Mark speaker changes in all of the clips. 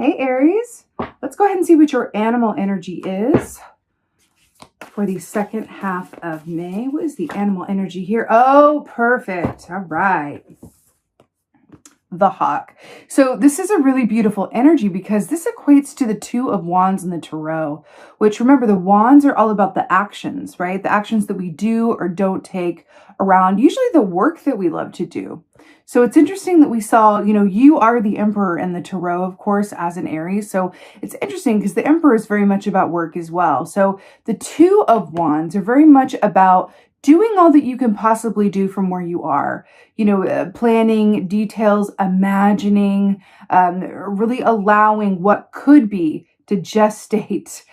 Speaker 1: Hey Aries, let's go ahead and see what your animal energy is for the second half of May. What is the animal energy here? Oh, perfect. All right. The hawk. So this is a really beautiful energy because this equates to the Two of Wands in the Tarot, which, remember, the wands are all about the actions, right? The actions that we do or don't take around usually the work that we love to do. So it's interesting that we saw, you are the Emperor in the Tarot, of course, as an Aries. So it's interesting because the Emperor is very much about work as well. So the Two of Wands are very much about doing all that you can possibly do from where you are, planning, details, imagining, really allowing what could be to gestate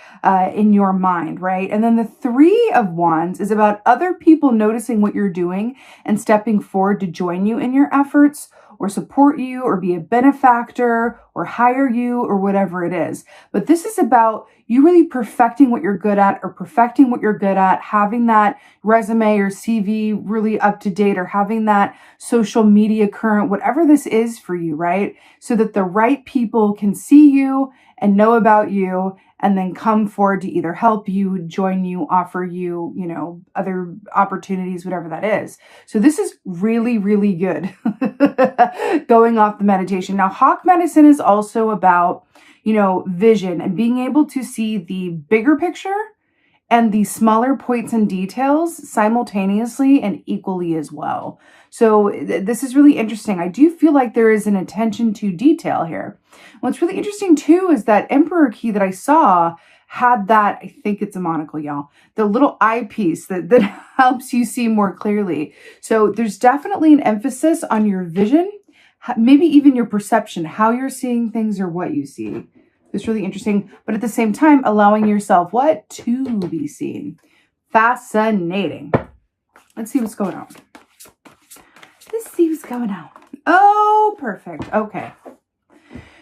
Speaker 1: in your mind, right? And then the Three of Wands is about other people noticing what you're doing and stepping forward to join you in your efforts or support you or be a benefactor or hire you or whatever it is. But this is about you really perfecting what you're good at or perfecting what you're good at, having that resume or CV really up to date or having that social media current, whatever this is for you, right? So that the right people can see you and know about you and then come forward to either help you, join you, offer you, other opportunities, whatever that is. So this is really, really good going off the meditation. Now, hawk medicine is also about, vision and being able to see the bigger picture and the smaller points and details simultaneously and equally as well. So this is really interesting. I do feel like there is an attention to detail here. What's really interesting too is that Emperor key that I saw had that, I think it's a monocle, y'all, the little eyepiece that helps you see more clearly. So there's definitely an emphasis on your vision, maybe even your perception, how you're seeing things or what you see. It's really interesting, but at the same time, allowing yourself what? To be seen. Fascinating. Let's see what's going on. Let's see what's going on. Oh, perfect. Okay.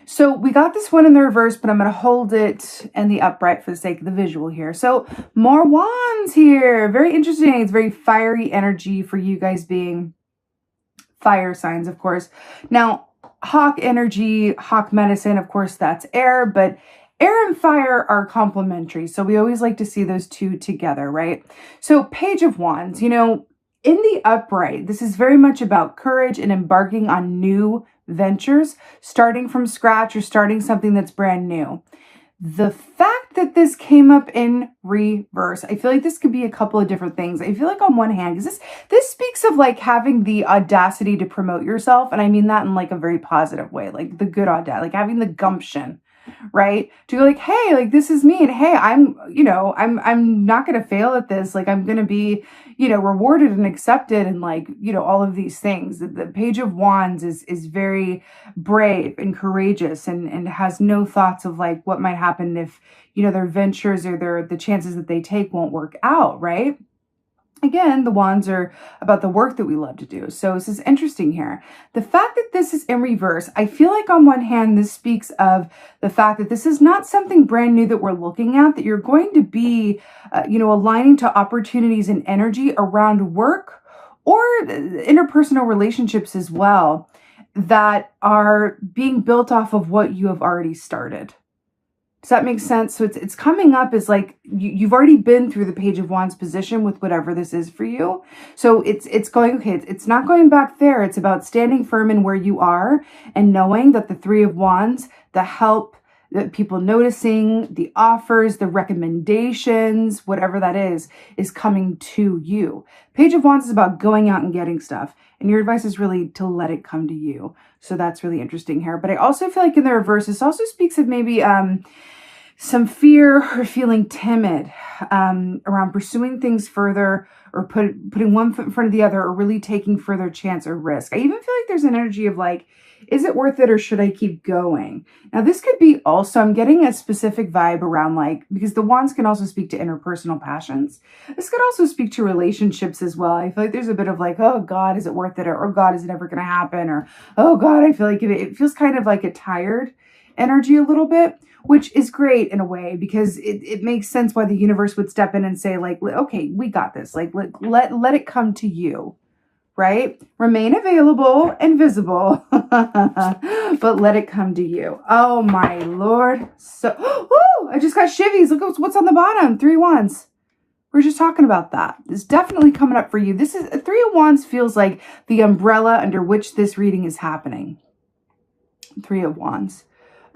Speaker 1: So we got this one in the reverse, but I'm going to hold it in the upright for the sake of the visual here. So more wands here. Very interesting. It's very fiery energy for you guys being fire signs, of course. Now, hawk energy, hawk medicine, of course, that's air, but air and fire are complementary. So we always like to see those two together, right? So Page of Wands, in the upright, this is very much about courage and embarking on new ventures, starting from scratch or starting something that's brand new. The fact that this came up in reverse, I feel like this could be a couple of different things. I feel like on one hand, because this speaks of like having the audacity to promote yourself. And I mean that in like a very positive way, like the good audacity, like having the gumption, right? To go like, hey, like this is me. And hey, I'm not going to fail at this. Like I'm going to be, rewarded and accepted and like, all of these things. The Page of Wands is very brave and courageous and has no thoughts of like what might happen if, their ventures or the chances that they take won't work out, right? Again, the wands are about the work that we love to do. So this is interesting here. The fact that this is in reverse, I feel like on one hand, this speaks of the fact that this is not something brand new that we're looking at, that you're going to be, aligning to opportunities and energy around work or interpersonal relationships as well that are being built off of what you have already started. Does that make sense? So it's coming up as like you've already been through the Page of Wands position with whatever this is for you. So it's going, okay, it's not going back there. It's about standing firm in where you are and knowing that the Three of Wands, the help, the people noticing, the offers, the recommendations, whatever that is coming to you. Page of Wands is about going out and getting stuff. And your advice is really to let it come to you. So that's really interesting here. But I also feel like in the reverse, this also speaks of maybe some fear or feeling timid around pursuing things further or putting one foot in front of the other or really taking further chance or risk. I even feel like there's an energy of like, is it worth it or should I keep going? Now this could be also, I'm getting a specific vibe around like, because the wands can also speak to interpersonal passions. This could also speak to relationships as well. I feel like there's a bit of like, oh God, is it worth it? Or oh God, is it ever going to happen? Or oh God, I feel like it feels kind of like a tired energy a little bit, which is great in a way because it makes sense why the universe would step in and say like, okay, we got this. Like let it come to you. right? Remain available and visible, but let it come to you. Oh my Lord. So, oh, I just got shivvies. Look what's on the bottom. 3 Wands. We're just talking about that. It's definitely coming up for you. This is 3 of Wands feels like the umbrella under which this reading is happening. 3 of Wands.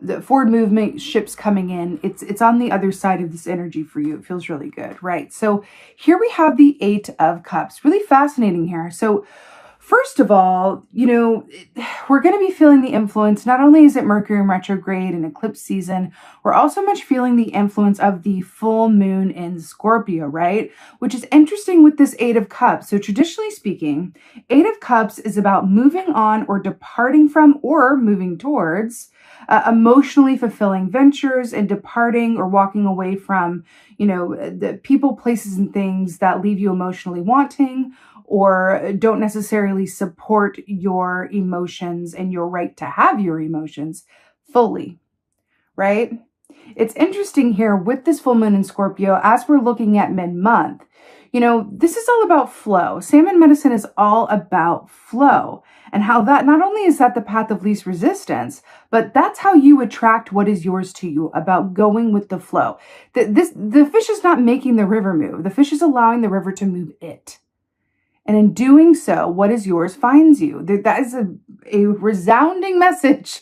Speaker 1: The forward movement, ships coming in. It's on the other side of this energy for you. It feels really good, right? So here we have the 8 of Cups. Really fascinating here. So first of all, you know, we're going to be feeling the influence. Not only is it Mercury in retrograde and eclipse season, we're also much feeling the influence of the full moon in Scorpio, right? Which is interesting with this 8 of Cups. So traditionally speaking, 8 of Cups is about moving on or departing from or moving towards emotionally fulfilling ventures and departing or walking away from, you know, the people, places, and things that leave you emotionally wanting or don't necessarily support your emotions and your right to have your emotions fully, right? It's interesting here with this full moon in Scorpio, as we're looking at mid-month, you know, this is all about flow. Salmon medicine is all about flow and how that not only is that the path of least resistance, but that's how you attract what is yours to you, about going with the flow. The fish is not making the river move. The fish is allowing the river to move it. And in doing so, what is yours finds you. That is a resounding message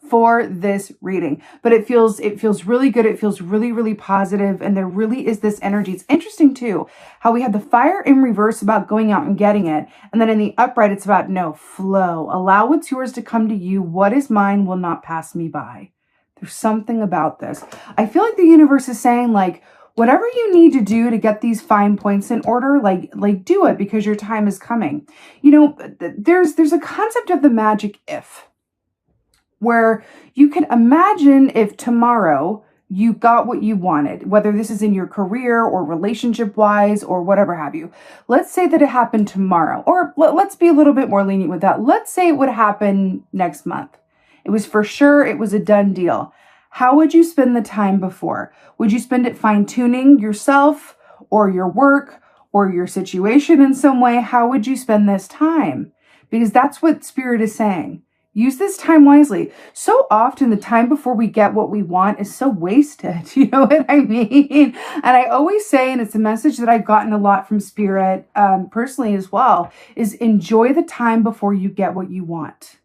Speaker 1: for this reading. But it feels really good. It feels really, really positive. And there really is this energy. It's interesting too, how we have the fire in reverse about going out and getting it. And then in the upright, it's about no, flow. Allow what's yours to come to you. What is mine will not pass me by. There's something about this. I feel like the universe is saying, like, whatever you need to do to get these fine points in order, like do it, because your time is coming. You know, there's a concept of the magic if, where you can imagine if tomorrow you got what you wanted, whether this is in your career or relationship wise or whatever have you. Let's say that it happened tomorrow, or let's be a little bit more lenient with that. Let's say it would happen next month. It was for sure. It was a done deal. How would you spend the time before? Would you spend it fine-tuning yourself or your work or your situation in some way? How would you spend this time? Because that's what Spirit is saying. Use this time wisely. So often the time before we get what we want is so wasted. You know what I mean? And I always say, and it's a message that I've gotten a lot from Spirit personally as well, is enjoy the time before you get what you want.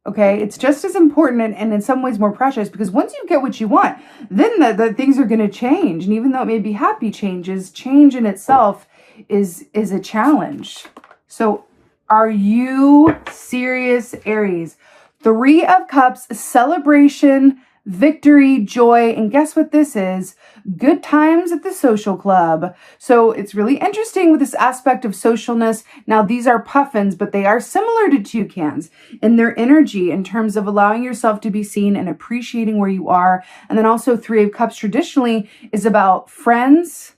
Speaker 1: Okay, it's just as important and in some ways more precious, because once you get what you want, then the things are going to change. And even though it may be happy changes, change in itself is a challenge. So are you serious, Aries? 3 of Cups, celebration, victory, joy, and guess what this is? Good times at the social club. So it's really interesting with this aspect of socialness. Now, these are puffins, but they are similar to toucans in their energy in terms of allowing yourself to be seen and appreciating where you are. And then also 3 of Cups traditionally is about friends,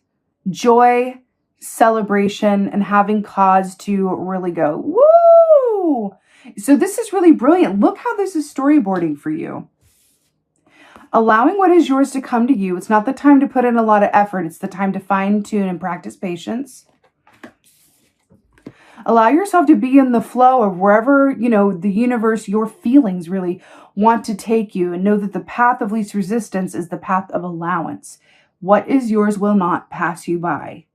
Speaker 1: joy, celebration, and having cause to really go, woo! So this is really brilliant. Look how this is storyboarding for you. Allowing what is yours to come to you. It's not the time to put in a lot of effort. It's the time to fine tune and practice patience. Allow yourself to be in the flow of wherever, you know, the universe, your feelings really want to take you, and know that the path of least resistance is the path of allowance. What is yours will not pass you by.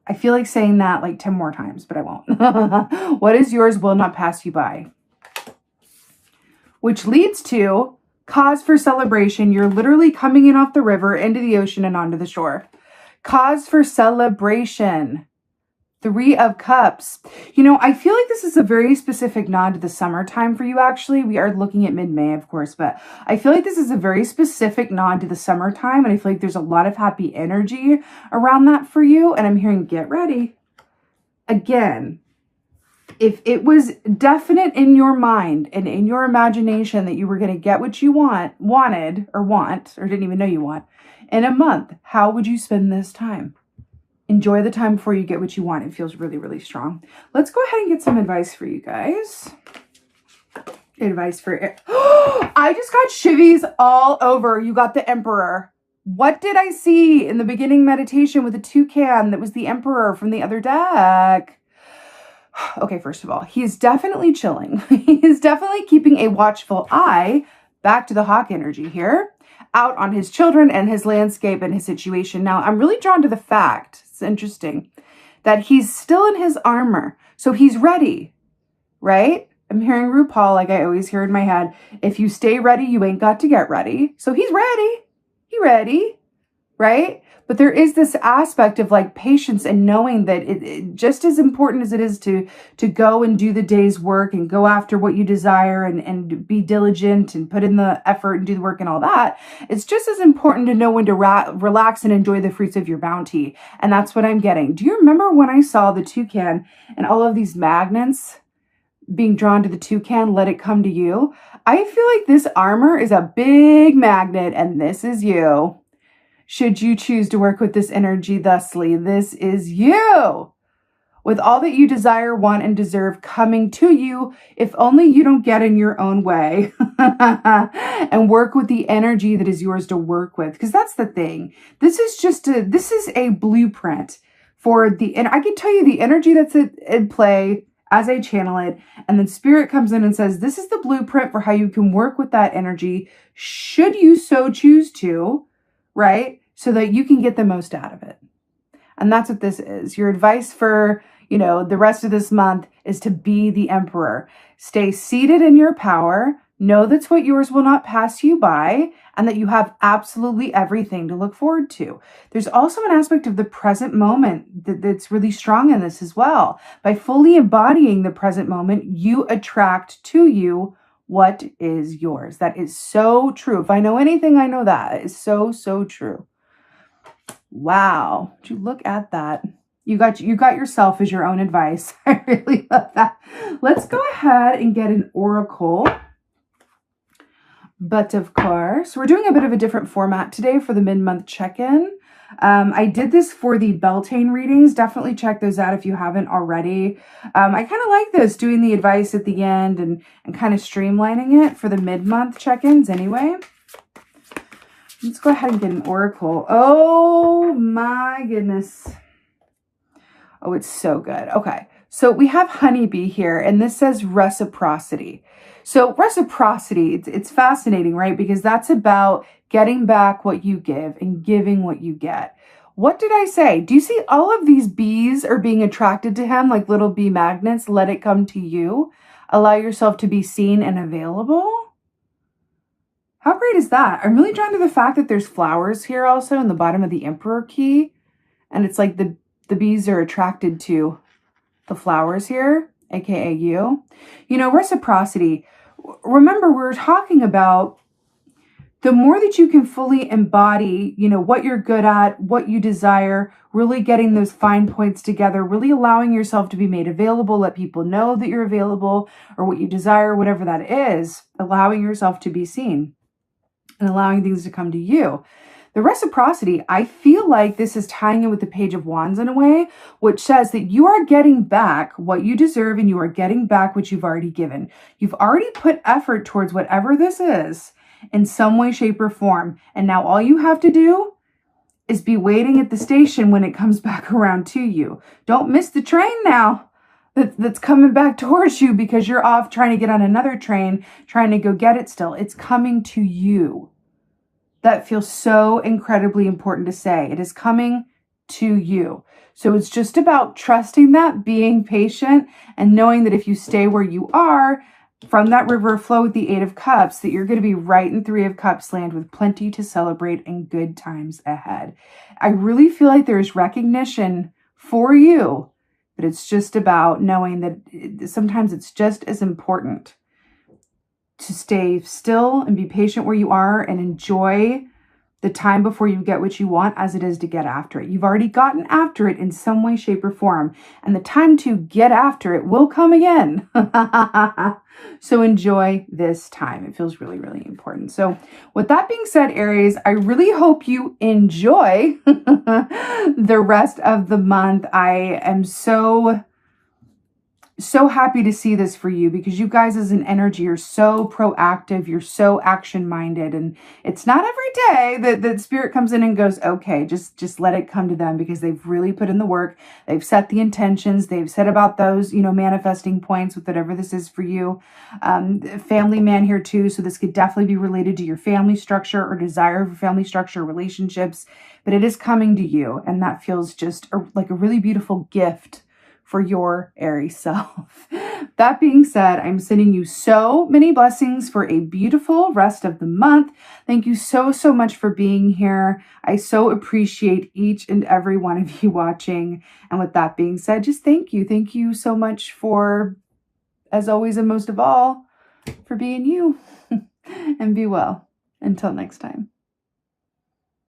Speaker 1: I feel like saying that like 10 more times, but I won't. What is yours will not pass you by. Which leads to cause for celebration. You're literally coming in off the river, into the ocean, and onto the shore. Cause for celebration. 3 of Cups. You know, I feel like this is a very specific nod to the summertime for you, actually. We are looking at mid-May, of course, but I feel like this is a very specific nod to the summertime, and I feel like there's a lot of happy energy around that for you, and I'm hearing, get ready. Again, if it was definite in your mind and in your imagination that you were going to get what you wanted, or didn't even know you want, in a month, how would you spend this time? Enjoy the time before you get what you want. It feels really, really strong. Let's go ahead and get some advice for you guys. Advice for it. I just got shivvies all over. You got the Emperor. What did I see in the beginning meditation with the toucan that was the Emperor from the other deck? Okay, first of all, he's definitely chilling. He is definitely keeping a watchful eye, back to the hawk energy here, out on his children and his landscape and his situation. Now, I'm really drawn to the fact, it's interesting, that he's still in his armor. So he's ready, right? I'm hearing RuPaul, like I always hear in my head, if you stay ready, you ain't got to get ready. So he's ready. He ready, right? But there is this aspect of like patience and knowing that it just as important as it is to go and do the day's work and go after what you desire and be diligent and put in the effort and do the work and all that, it's just as important to know when to relax and enjoy the fruits of your bounty. And that's what I'm getting. Do you remember when I saw the toucan and all of these magnets being drawn to the toucan, let it come to you? I feel like this armor is a big magnet and this is you. Should you choose to work with this energy thusly, this is you. With all that you desire, want, and deserve coming to you, if only you don't get in your own way and work with the energy that is yours to work with. Because that's the thing. This is a blueprint for and I can tell you the energy that's in play as I channel it. And then spirit comes in and says, this is the blueprint for how you can work with that energy, should you so choose to, right? So that you can get the most out of it. And that's what this is. Your advice for, the rest of this month is to be the emperor. Stay seated in your power. Know that's what yours will not pass you by, and that you have absolutely everything to look forward to. There's also an aspect of the present moment that's really strong in this as well. By fully embodying the present moment, you attract to you what is yours. That is so true. If I know anything, I know that. It is so, so true. Wow. Would you look at that? You got yourself as your own advice. I really love that. Let's go ahead and get an oracle. But of course, we're doing a bit of a different format today for the mid-month check-in. I did this for the Beltane readings. Definitely check those out if you haven't already. I kind of like this, doing the advice at the end and kind of streamlining it for the mid-month check-ins anyway. Let's go ahead and get an oracle. Oh my goodness. Oh, it's so good. Okay. So we have honeybee here, and this says reciprocity. So reciprocity, it's fascinating, right? Because that's about getting back what you give and giving what you get. What did I say? Do you see all of these bees are being attracted to him like little bee magnets? Let it come to you. Allow yourself to be seen and available. How great is that? I'm really drawn to the fact that there's flowers here also in the bottom of the Emperor key. And it's like the bees are attracted to the flowers here, aka you. Reciprocity. Remember, we're talking about the more that you can fully embody, what you're good at, what you desire, really getting those fine points together, really allowing yourself to be made available, let people know that you're available or what you desire, whatever that is, allowing yourself to be seen and allowing things to come to you. The reciprocity, I feel like this is tying in with the Page of Wands in a way, which says that you are getting back what you deserve and you are getting back what you've already given. You've already put effort towards whatever this is in some way, shape, or form. And now all you have to do is be waiting at the station when it comes back around to you. Don't miss the train now that's coming back towards you because you're off trying to get on another train, trying to go get it still. It's coming to you. That feels so incredibly important to say. It is coming to you. So it's just about trusting that, being patient, and knowing that if you stay where you are, from that river of flow with the Eight of Cups, that you're going to be right in Three of Cups land with plenty to celebrate and good times ahead. I really feel like there's recognition for you, but it's just about knowing that sometimes it's just as important to stay still and be patient where you are and enjoy the time before you get what you want as it is to get after it. You've already gotten after it in some way, shape, or form, and the time to get after it will come again. So enjoy this time. It feels really, really important. So with that being said, Aries, I really hope you enjoy the rest of the month. I am so so happy to see this for you, because you guys as an energy are so proactive. You're so action minded, and it's not every day that spirit comes in and goes, okay, just let it come to them, because they've really put in the work. They've set the intentions. They've said about those, you know, manifesting points with whatever this is for you. Family man here too. So this could definitely be related to your family structure or desire for family structure, relationships, but it is coming to you. And that feels just like a really beautiful gift for your Aries self. That being said, I'm sending you so many blessings for a beautiful rest of the month. Thank you so, so much for being here. I so appreciate each and every one of you watching. And with that being said, just thank you. Thank you so much for, as always and most of all, for being you. And be well. Until next time.